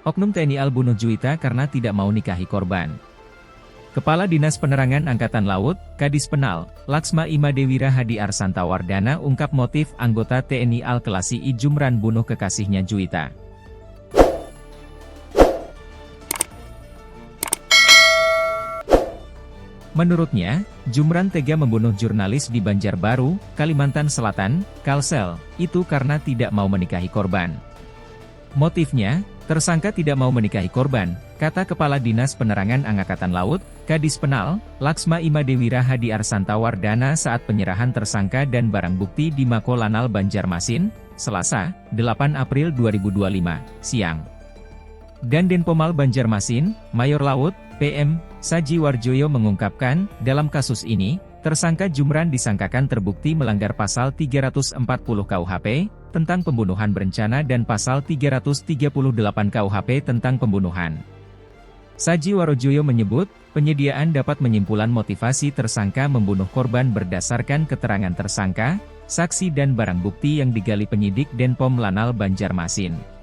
Oknum TNI Al bunuh Juwita karena tidak mau nikahi korban. Kepala Dinas Penerangan Angkatan Laut, Kadis Penal, Laksma Imadewira Hadi Arsantawardana ungkap motif anggota TNI Al Kelasi I Jumran bunuh kekasihnya Juwita. Menurutnya, Jumran tega membunuh jurnalis di Banjarbaru, Kalimantan Selatan, Kalsel, itu karena tidak mau menikahi korban. Motifnya, tersangka tidak mau menikahi korban, kata Kepala Dinas Penerangan Angkatan Laut, Kadis Penal, Laksma Imadewira Hadi Arsantawardana saat penyerahan tersangka dan barang bukti di Mako Lanal Banjarmasin, Selasa, 8 April 2025, siang. Dan Denpomal Banjarmasin, Mayor Laut, PM, Saji Warjoyo mengungkapkan, dalam kasus ini, tersangka Jumran disangkakan terbukti melanggar pasal 340 KUHP, tentang pembunuhan berencana dan pasal 338 KUHP tentang pembunuhan. Saji Warjoyo menyebut, penyediaan dapat menyimpulkan motivasi tersangka membunuh korban berdasarkan keterangan tersangka, saksi dan barang bukti yang digali penyidik Denpom Lanal Banjarmasin.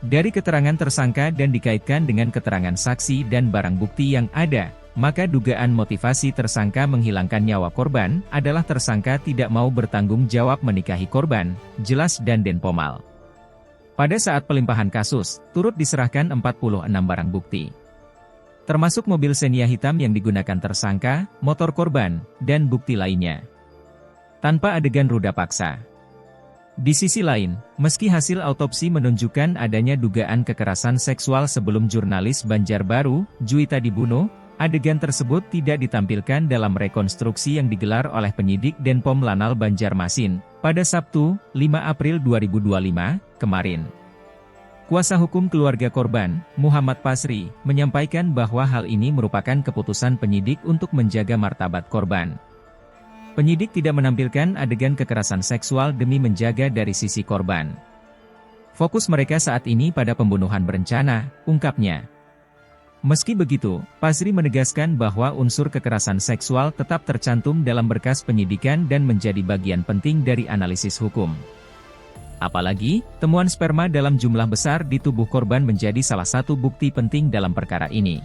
Dari keterangan tersangka dan dikaitkan dengan keterangan saksi dan barang bukti yang ada, maka dugaan motivasi tersangka menghilangkan nyawa korban adalah tersangka tidak mau bertanggung jawab menikahi korban, jelas dan Denpomal. Pada saat pelimpahan kasus, turut diserahkan 46 barang bukti. Termasuk mobil Xenia hitam yang digunakan tersangka, motor korban, dan bukti lainnya. Tanpa adegan ruda paksa. Di sisi lain, meski hasil autopsi menunjukkan adanya dugaan kekerasan seksual sebelum jurnalis Banjarbaru, Juwita dibunuh, adegan tersebut tidak ditampilkan dalam rekonstruksi yang digelar oleh penyidik Denpom Lanal Banjarmasin, pada Sabtu, 5 April 2025, kemarin. Kuasa hukum keluarga korban, Muhammad Pasri, menyampaikan bahwa hal ini merupakan keputusan penyidik untuk menjaga martabat korban. Penyidik tidak menampilkan adegan kekerasan seksual demi menjaga dari sisi korban. Fokus mereka saat ini pada pembunuhan berencana, ungkapnya. Meski begitu, Pasri menegaskan bahwa unsur kekerasan seksual tetap tercantum dalam berkas penyidikan dan menjadi bagian penting dari analisis hukum. Apalagi, temuan sperma dalam jumlah besar di tubuh korban menjadi salah satu bukti penting dalam perkara ini.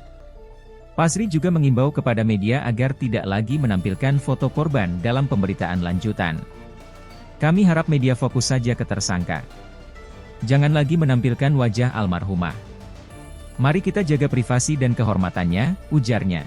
Pasri juga mengimbau kepada media agar tidak lagi menampilkan foto korban dalam pemberitaan lanjutan. Kami harap media fokus saja ke tersangka. Jangan lagi menampilkan wajah almarhumah. Mari kita jaga privasi dan kehormatannya, ujarnya.